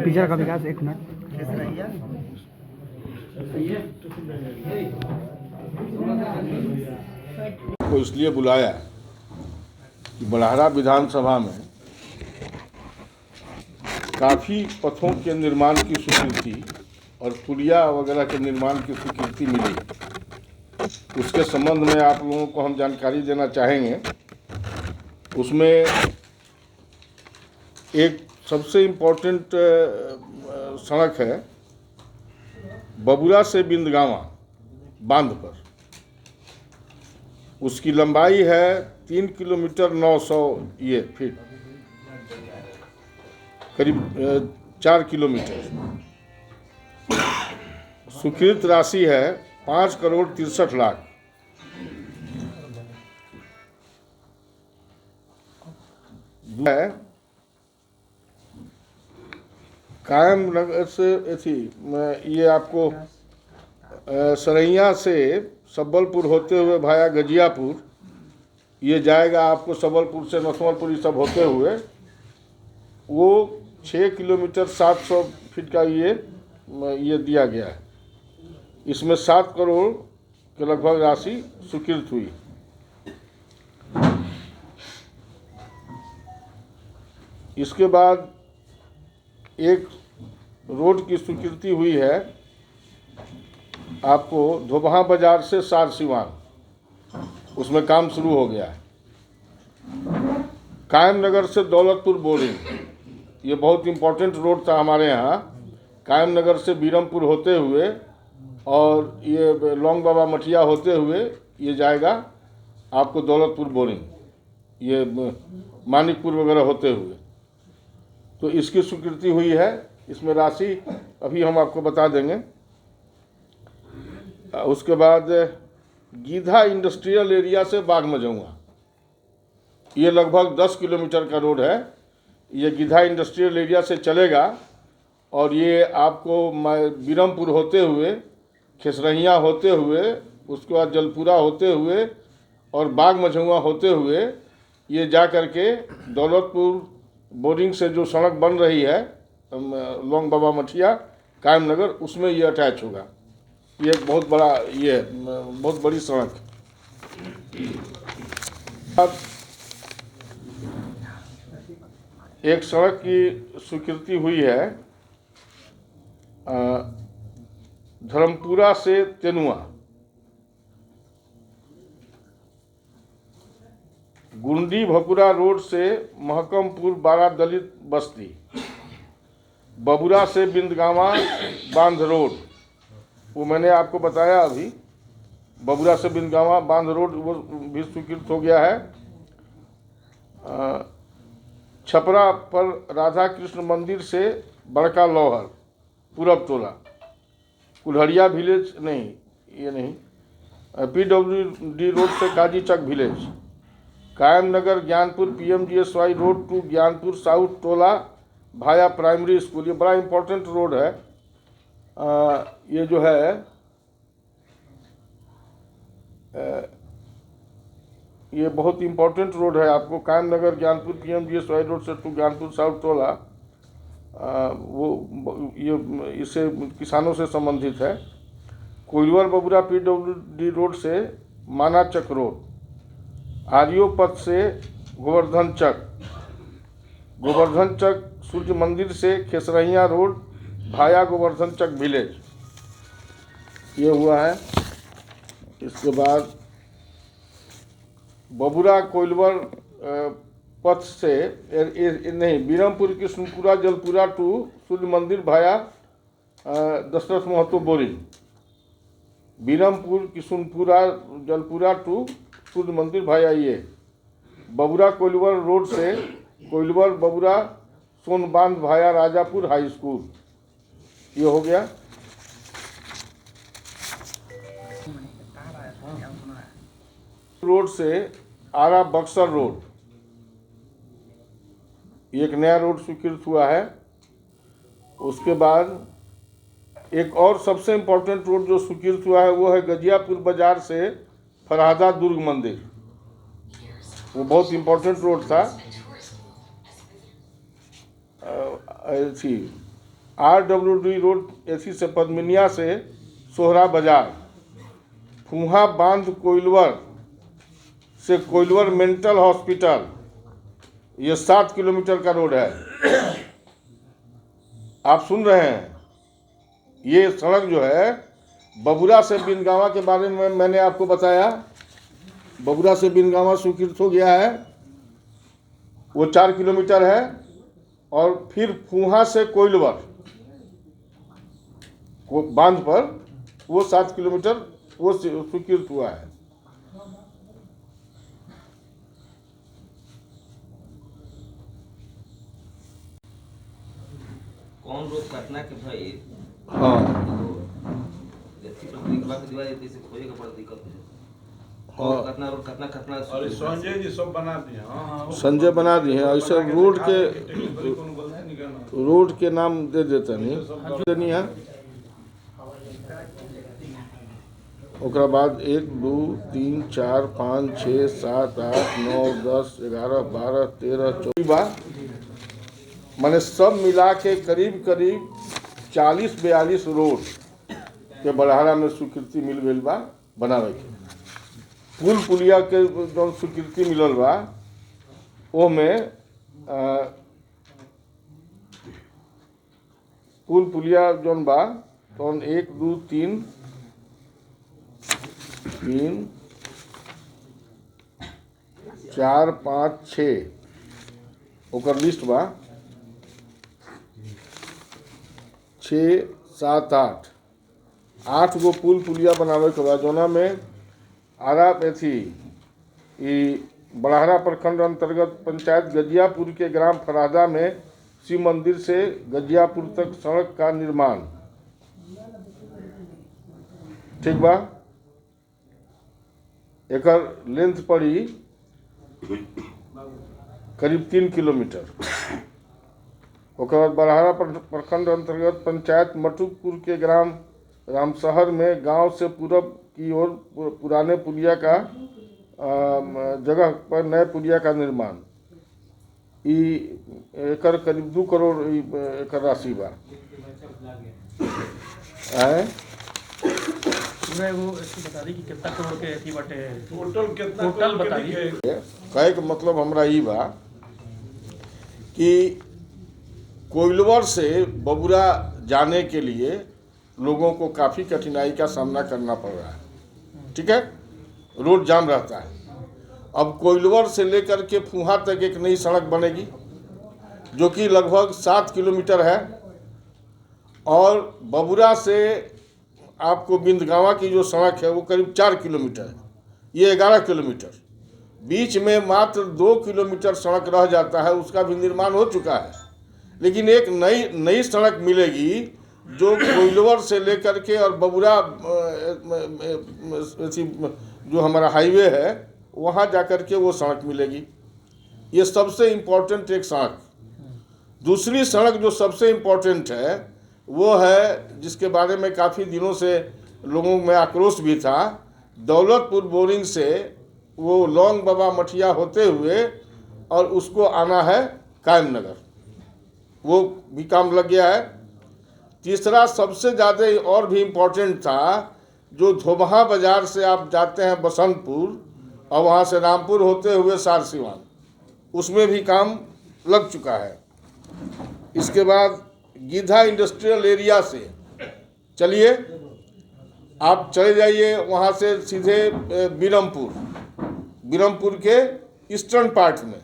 Feature का विकास 1 minute. को इसलिए बुलाया कि बलहारा विधानसभा में काफ़ी पथों के निर्माण की स्वीकृति और पुलिया वगैरह के निर्माण की स्वीकृति मिली। उसके संबंध में आप लोगों को हम जानकारी देना चाहेंगे। उसमें एक सबसे इम्पोर्टेंट सड़क है बबुरा से बिंदगावा बांध पर। उसकी लंबाई है 3 किलोमीटर 900 फीट, करीब 4 किलोमीटर। स्वीकृत राशि है 5,63,00,000। है कायम नगर से थी, ये आपको सरैया से सबलपुर होते हुए भाया गजियापुर ये जाएगा। आपको सबलपुर से नसमलपुर ये सब होते हुए वो 6 किलोमीटर 700 फीट का ये दिया गया है। इसमें 7 करोड़ के लगभग राशि स्वीकृत हुई। इसके बाद एक रोड की स्वीकृति हुई है आपको धोबहा बाजार से सार सिवान, उसमें काम शुरू हो गया है। कायम नगर से दौलतपुर बोरिंग, ये बहुत इम्पोर्टेंट रोड था हमारे यहाँ। कायम नगर से बीरमपुर होते हुए और ये लौंग बाबा मठिया होते हुए ये जाएगा आपको दौलतपुर बोरिंग, ये मानिकपुर वगैरह होते हुए। तो इसकी स्वीकृति हुई है। इसमें राशि अभी हम आपको बता देंगे। उसके बाद गीधा इंडस्ट्रियल एरिया से बागमझौआ, ये लगभग 10 किलोमीटर का रोड है। ये गीधा इंडस्ट्रियल एरिया से चलेगा और ये आपको बीरमपुर होते हुए, खेसरहिया होते हुए, उसके बाद जलपुरा होते हुए और बागमझौआ होते हुए ये जा कर के दौलतपुर बोरिंग से जो सड़क बन रही है लौंग बाबा मठिया कायम नगर, उसमें ये अटैच होगा। ये एक बहुत बड़ा बहुत बड़ी सड़क। अब एक सड़क की स्वीकृति हुई है धर्मपुरा से तेनुआ, गुंडी भकुरा रोड से महकमपुर बारा दलित बस्ती, बबुरा से बिंदगावा बांध रोड, वो मैंने आपको बताया अभी। बबुरा से बिंदगावा बांध रोड वो भी स्वीकृत हो गया है। छपरा पर राधा कृष्ण मंदिर से बड़का लौहर पूरब टोला, कुल्हड़िया विलेज नहीं, ये नहीं, PWD रोड से Kajichak village, Kayam Nagar Gyanpur PMGSY road to Gyanpur south Tola भाया प्राइमरी स्कूल। ये बड़ा इम्पोर्टेंट रोड है। ये जो है ये बहुत इम्पोर्टेंट रोड है आपको। कायम नगर ज्ञानपुर PMGSY रोड से टू ज्ञानपुर साउथ टोला, वो ये इससे किसानों से संबंधित है। कोइलवर बबुरा PWD रोड से मानाचक रोड, आर्यो पथ से गोवर्धन चक, गोवर्धन चक सूर्य मंदिर से खेसरहिया रोड भाया गोवर्धन चक विलेज, ये हुआ है। इसके बाद बबुरा कोइलवर पथ से नहीं, बीरमपुर कृष्णपुरा जलपुरा टू सूर्य मंदिर भाया दशरथ महतो बोरिंग, बीरमपुर कृष्णपुरा जलपुरा टू सूर्य मंदिर भाया ये, बबुरा कोइलवर रोड से कोइलवर बबुरा सोनबांध भाया राजापुर हाई स्कूल, ये हो गया। रोड से आरा बक्सर रोड, एक नया रोड स्वीकृत हुआ है। उसके बाद एक और सबसे इम्पोर्टेंट रोड जो स्वीकृत हुआ है वो है गजियापुर बाजार से फरहादा दुर्ग मंदिर। वो बहुत इम्पोर्टेंट रोड था। RWD रोड एसी से पद्मिनिया से सोहरा बाजार, फूहा बांध कोइलवर से कोइलवर मेंटल हॉस्पिटल, ये 7 किलोमीटर का रोड है। आप सुन रहे हैं, ये सड़क जो है बबुरा से बिनगावा के बारे में मैंने आपको बताया। बबुरा से बिनगावा स्वीकृत हो गया है, वो 4 किलोमीटर है। और फिर फूहा से कोइलवर बांध पर वो 7 किलोमीटर वो स्वीकृत हुआ है। कौन रोड घटना के भाई हाँ, संजय जी सब बना दिए। हाँ, संजय बना दिए हैं। ऐसे रोड के नाम दे देते नहीं है। ओकरा बाद 1 2 3 4 5 6 7 8 9 10 11 12 13 14 माने सब मिला के करीब 40-42 रोड के बड़हारा में स्वीकृति मिल गई बा बनावे के। पुल पुलिया के जो स्वीकृति मिलल बा ओमे पुल पुलिया जौन बा तौन 1 2 3 4 5 6 ओकर लिस्ट बा 6 7 8 गो पुल पुलिया बनावे के बा, जोना में आरा एथी बड़हरा प्रखंड अंतर्गत पंचायत गजियापुर के ग्राम फरादा में शिव मंदिर से गजियापुर तक सड़क का निर्माण। ठीक बा, एकर लेंथ पड़ी करीब 3 किलोमीटर। ओकर बाद बड़हरा प्रखंड अंतर्गत पंचायत मटुकपुर के ग्राम रामशहर में गांव से पूरब की ओर पुराने पुलिया का जगह पर नए पुलिया का निर्माण। एकर करीब 2 करोड़ एकर राशि बा। बता दी कि कितना करोड़ के अथी बाटे, टोटल बता दी। कहे के मतलब हमरा ई बा कि कोइलवर से बबुरा जाने के लिए लोगों को काफ़ी कठिनाई का सामना करना पड़ रहा है। ठीक है, रोड जाम रहता है। अब कोइलवर से लेकर के फूहा तक एक नई सड़क बनेगी जो कि लगभग 7 किलोमीटर है, और बबुरा से आपको बिंदगावा की जो सड़क है वो करीब 4 किलोमीटर है, ये 11 किलोमीटर। बीच में मात्र 2 किलोमीटर सड़क रह जाता है, उसका भी निर्माण हो चुका है। लेकिन एक नई सड़क मिलेगी जो कोइलवर से लेकर के और बबुरा जो हमारा हाईवे है वहाँ जाकर के वो सड़क मिलेगी। ये सबसे इम्पोर्टेंट एक सड़क। दूसरी सड़क जो सबसे इम्पोर्टेंट है वो है, जिसके बारे में काफ़ी दिनों से लोगों में आक्रोश भी था, दौलतपुर बोरिंग से वो लौंग बाबा मठिया होते हुए और उसको आना है कायम नगर, वो भी काम लग गया है। तीसरा सबसे ज़्यादा और भी इम्पोर्टेंट था, जो धोबहा बाज़ार से आप जाते हैं बसंतपुर और वहाँ से रामपुर होते हुए सारसीवान, उसमें भी काम लग चुका है। इसके बाद गीधा इंडस्ट्रियल एरिया से चलिए आप चले जाइए वहाँ से सीधे बिरमपुर के ईस्टर्न पार्ट में,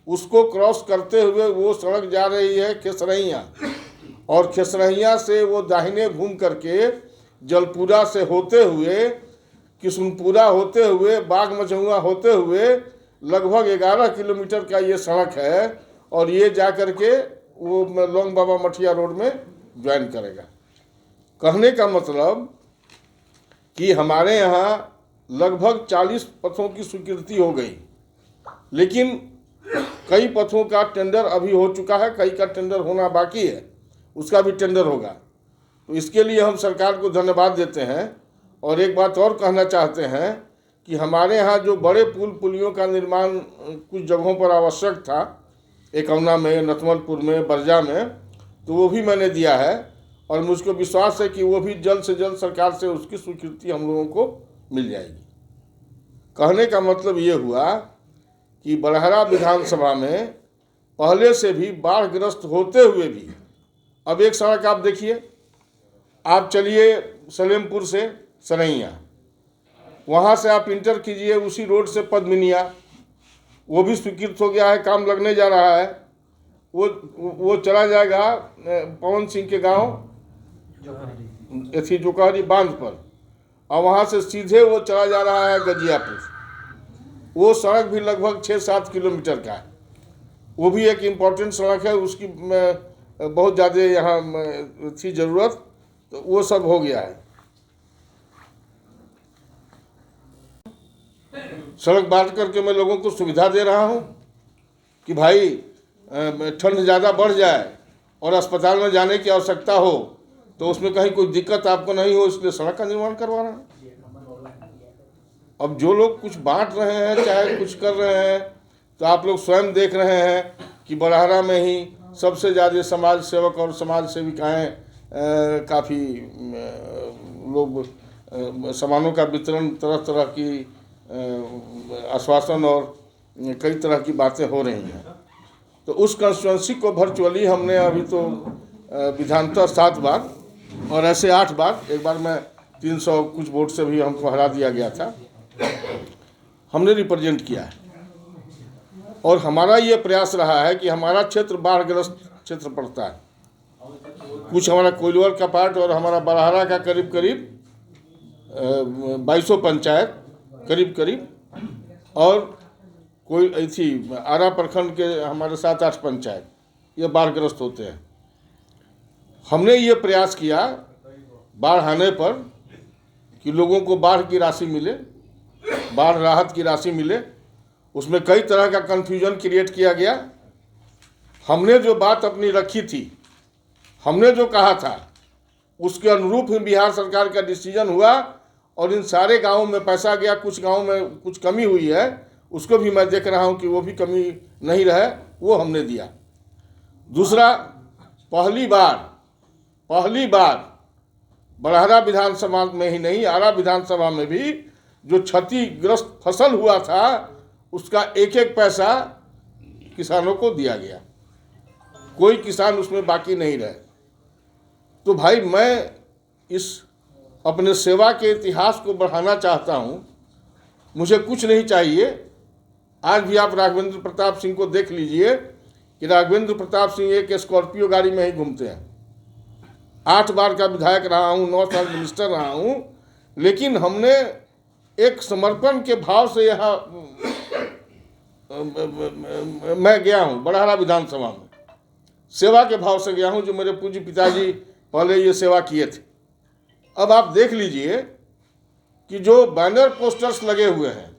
उसको क्रॉस करते हुए वो सड़क जा रही है खेसरहिया, और खेसरहिया से वो दाहिने घूम करके जलपुरा से होते हुए, किशुनपुरा होते हुए, बाग मझौआ होते हुए लगभग 11 किलोमीटर का ये सड़क है, और ये जा कर के वो लौंग बाबा मठिया रोड में ज्वाइन करेगा। कहने का मतलब कि हमारे यहाँ लगभग 40 पथों की स्वीकृति हो गई, लेकिन कई पथों का टेंडर अभी हो चुका है, कई का टेंडर होना बाकी है, उसका भी टेंडर होगा। तो इसके लिए हम सरकार को धन्यवाद देते हैं। और एक बात और कहना चाहते हैं कि हमारे यहाँ जो बड़े पुल पुलियों का निर्माण कुछ जगहों पर आवश्यक था, एकौना में, नथमलपुर में, बरजा में, तो वो भी मैंने दिया है और मुझको विश्वास है कि वो भी जल्द से जल्द सरकार से उसकी स्वीकृति हम लोगों को मिल जाएगी। कहने का मतलब ये हुआ कि बड़हरा विधानसभा में पहले से भी बाढ़ग्रस्त होते हुए भी अब एक सड़क आप देखिए, आप चलिए सलेमपुर से सरैया, वहाँ से आप इंटर कीजिए उसी रोड से पद्मिनिया, वो भी स्वीकृत हो गया है, काम लगने जा रहा है। वो चला जाएगा पवन सिंह के गांव ऐसी जोकहरी बांध पर, और वहाँ से सीधे वो चला जा रहा है गजियापुर। वो सड़क भी लगभग 6-7 किलोमीटर का है, वो भी एक इम्पोर्टेंट सड़क है, उसकी बहुत ज़्यादा यहाँ थी ज़रूरत, तो वो सब हो गया है। सड़क बांट करके मैं लोगों को सुविधा दे रहा हूँ कि भाई ठंड ज़्यादा बढ़ जाए और अस्पताल में जाने की आवश्यकता हो तो उसमें कहीं कोई दिक्कत आपको नहीं हो, इसलिए सड़क का निर्माण करवा रहा है। अब जो लोग कुछ बांट रहे हैं चाहे कुछ कर रहे हैं, तो आप लोग स्वयं देख रहे हैं कि बड़हरा में ही सबसे ज़्यादा समाज सेवक और समाज सेविकाएँ काफ़ी लोग सामानों का वितरण, तरह तरह की आश्वासन और कई तरह की बातें हो रही हैं। तो उस कंस्टिट्यूंसी को वर्चुअली हमने अभी तो विधानतः 7 बार और ऐसे 8 बार, एक बार मैं 300 कुछ वोट से भी हमको हरा दिया गया था, हमने रिप्रेजेंट किया है। और हमारा ये प्रयास रहा है कि हमारा क्षेत्र बाढ़ग्रस्त क्षेत्र पड़ता है, कुछ हमारा कोइलवर का पार्ट और हमारा बड़हरा का करीब करीब 2200 पंचायत करीब करीब, और कोई ऐसी आरा प्रखंड के हमारे 7-8 पंचायत ये बाढ़ग्रस्त होते हैं। हमने ये प्रयास किया बाढ़ आने पर कि लोगों को बाढ़ की राशि मिले, बाढ़ राहत की राशि मिले। उसमें कई तरह का कन्फ्यूजन क्रिएट किया गया। हमने जो बात अपनी रखी थी, हमने जो कहा था, उसके अनुरूप ही बिहार सरकार का डिसीजन हुआ और इन सारे गांवों में पैसा गया। कुछ गांवों में कुछ कमी हुई है, उसको भी मैं देख रहा हूं कि वो भी कमी नहीं रहे, वो हमने दिया। दूसरा, पहली बार बड़हरा विधानसभा में ही नहीं, आरा विधानसभा में भी जो क्षतिग्रस्त फसल हुआ था उसका एक एक पैसा किसानों को दिया गया, कोई किसान उसमें बाकी नहीं रहे। तो भाई मैं इस अपने सेवा के इतिहास को बढ़ाना चाहता हूँ, मुझे कुछ नहीं चाहिए। आज भी आप राघवेंद्र प्रताप सिंह को देख लीजिए कि राघवेंद्र प्रताप सिंह एक स्कॉर्पियो गाड़ी में ही घूमते हैं। 8 बार का विधायक रहा हूँ, 9 साल मिनिस्टर रहा हूँ, लेकिन हमने एक समर्पण के भाव से यहाँ मैं गया हूँ। बड़हरा विधानसभा में सेवा के भाव से गया हूँ, जो मेरे पूज्य पिताजी पहले ये सेवा किए थे। अब आप देख लीजिए कि जो बैनर पोस्टर्स लगे हुए हैं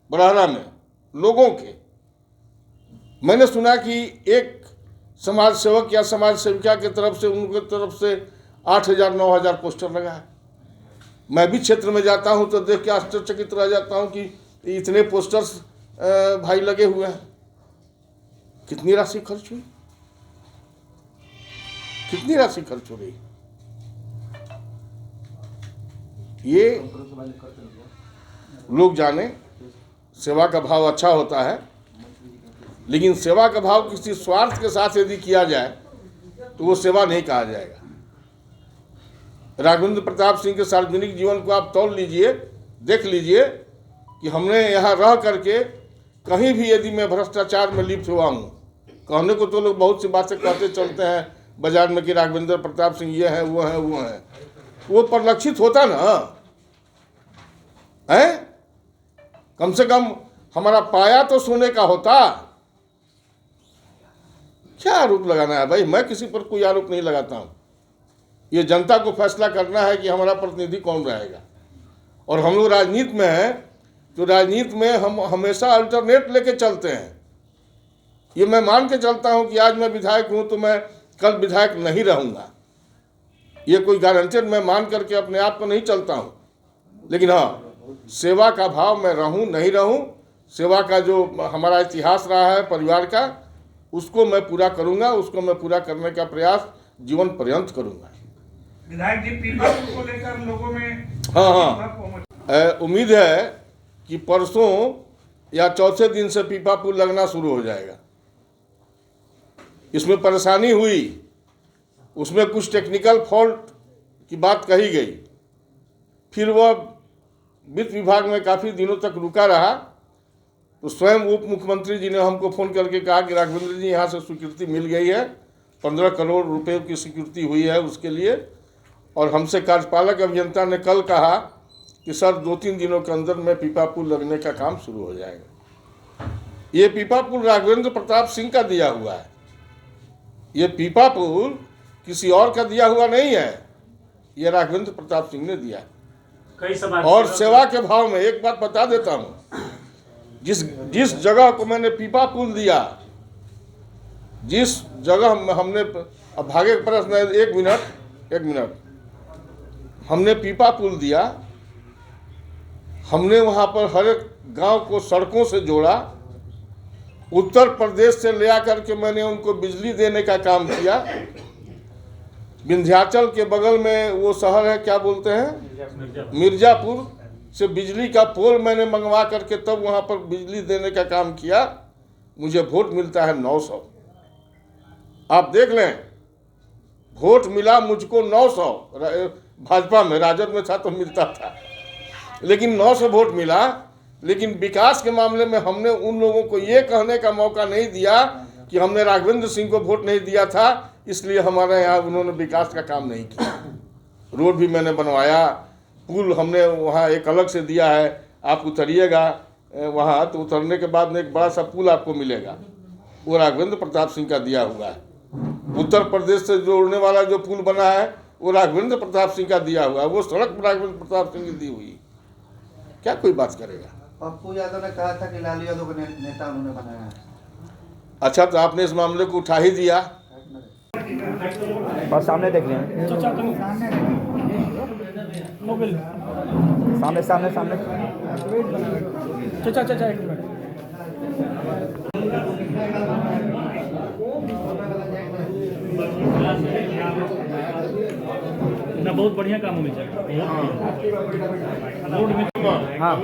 बड़हरा में लोगों के, मैंने सुना कि एक समाज सेवक या समाज सेविका की तरफ से, उनकी तरफ से 8,000-9,000 पोस्टर लगा है। मैं भी क्षेत्र में जाता हूं तो देख के आश्चर्यचकित रह जाता हूं कि इतने पोस्टर्स भाई लगे हुए हैं। कितनी राशि खर्च हुई, कितनी राशि खर्च हो रही? ये लोग जाने। सेवा का भाव अच्छा होता है, लेकिन सेवा का भाव किसी स्वार्थ के साथ यदि किया जाए तो वो सेवा नहीं कहा जाएगा। राघवेंद्र प्रताप सिंह के सार्वजनिक जीवन को आप तौल लीजिए, देख लीजिए कि हमने यहाँ रह करके कहीं भी यदि मैं भ्रष्टाचार में लिप्त हुआ हूँ, कहने को तो लोग बहुत सी बातें कहते चलते हैं बाजार में कि राघवेंद्र प्रताप सिंह ये है वो है वो है, वो परिलक्षित होता ना है। कम से कम हमारा पाया तो सोने का होता। क्या आरोप लगाना है भाई? मैं किसी पर कोई आरोप नहीं लगाता हूं। ये जनता को फैसला करना है कि हमारा प्रतिनिधि कौन रहेगा। और हम लोग राजनीति में हैं तो राजनीति में हम हमेशा अल्टरनेट लेके चलते हैं। ये मैं मान के चलता हूं कि आज मैं विधायक हूं तो मैं कल विधायक नहीं रहूंगा, ये कोई गारंटेड मैं मान करके अपने आप को नहीं चलता हूं। लेकिन हाँ, सेवा का भाव मैं रहूं नहीं रहूं, सेवा का जो हमारा इतिहास रहा है परिवार का, उसको मैं पूरा करूंगा, उसको मैं पूरा करने का प्रयास जीवन पर्यंत करूंगा। विधायक जी, पीपा पुल को लेकर लोगों में हाँ, उम्मीद है कि परसों या चौथे दिन से पीपा पुल लगना शुरू हो जाएगा। इसमें परेशानी हुई, उसमें कुछ टेक्निकल फॉल्ट की बात कही गई, फिर वह वित्त विभाग में काफ़ी दिनों तक रुका रहा। तो स्वयं उप मुख्यमंत्री जी ने हमको फ़ोन करके कहा कि राघवेंद्र जी, यहाँ से स्वीकृति मिल गई है, 15 करोड़ रुपए की स्वीकृति हुई है उसके लिए। और हमसे कार्यपालक अभियंता ने कल कहा कि सर 2-3 दिनों के अंदर में पीपा पुल लगने का काम शुरू हो जाएगा। ये पीपा पुल राघवेंद्र प्रताप सिंह का दिया हुआ है। ये पीपा पुल किसी और का दिया हुआ नहीं है, ये राघवेंद्र प्रताप सिंह ने दिया। और सेवा के भाव में एक बात बता देता हूँ, जिस जगह को मैंने पीपा पुल दिया, जिस जगह हमने, अब भागे प्रश्न, एक मिनट, हमने पीपा पुल दिया, हमने वहाँ पर हर एक गांव को सड़कों से जोड़ा, उत्तर प्रदेश से ले आकर के मैंने उनको बिजली देने का काम किया। विंध्याचल के बगल में वो शहर है, क्या बोलते हैं, मिर्जापुर से बिजली का पोल मैंने मंगवा करके तब वहाँ पर बिजली देने का काम किया। मुझे वोट मिलता है 900। आप देख लें, वोट मिला मुझको 900। भाजपा में, राजद में था तो मिलता था, लेकिन 900 वोट मिला। लेकिन विकास के मामले में हमने उन लोगों को ये कहने का मौका नहीं दिया कि हमने राघवेंद्र सिंह को वोट नहीं दिया था, इसलिए हमारे यहाँ उन्होंने विकास का काम नहीं किया। रोड भी मैंने बनवाया, पुल हमने वहाँ एक अलग से दिया है, आप उतरिएगा वहाँ तो उतरने के बाद में एक बड़ा सा पुल आपको मिलेगा, वो राघवेंद्र प्रताप सिंह का दिया हुआ है। उत्तर प्रदेश से जोड़ने वाला जो पुल बना है वो राघवेंद्र प्रताप सिंह का दिया हुआ है। वो सड़क राघवेंद्र प्रताप सिंह की दी हुई, क्या कोई बात करेगा? पप्पू यादव ने कहा था कि लालू यादव को नेता उन्होंने बनाया है। अच्छा, तो आपने इस मामले को उठा ही दिया। और सामने देख लें, सामने सामने सामने। चाचा एक मिनट। ना बहुत बढ़िया काम मिल जाएगा। हाँ।